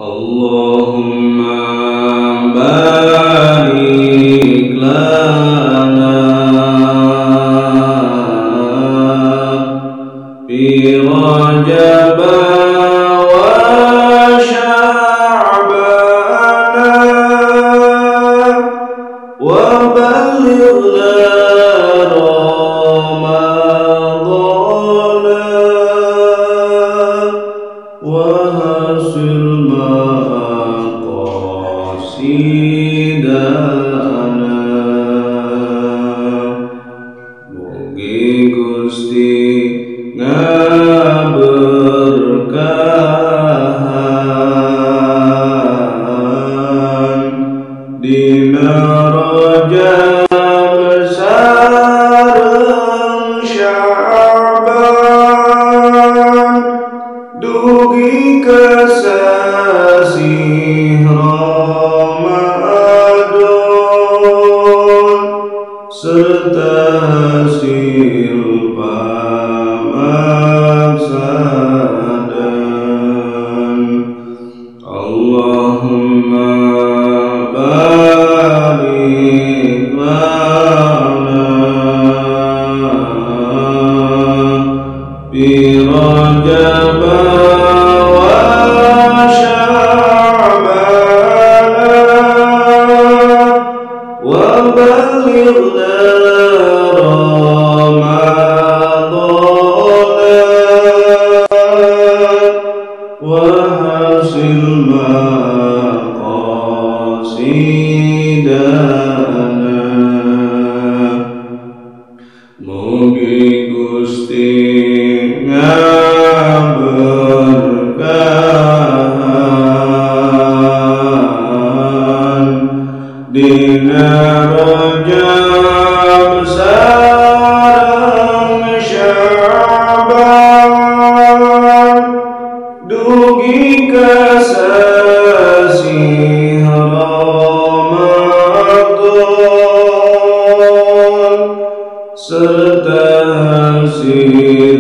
Allahumma barik lana fi Rajab wa Sya'ban wa ballighna Ramadhan wa hasil maqasidana. Mugi Gusti ngaberkahan dina Rajab sareng Sya'ban dugi kasasih Ramadan serta hasil pamaksadan. Allahumma barik lana fi Rajab wa Sya'ban wa ballighna Ramadhan wa hasil maqasidana. Mugi Gusti ngaberkahan dina Rajab sareng Sya'ban dugi kasasih Ramadan serta hasil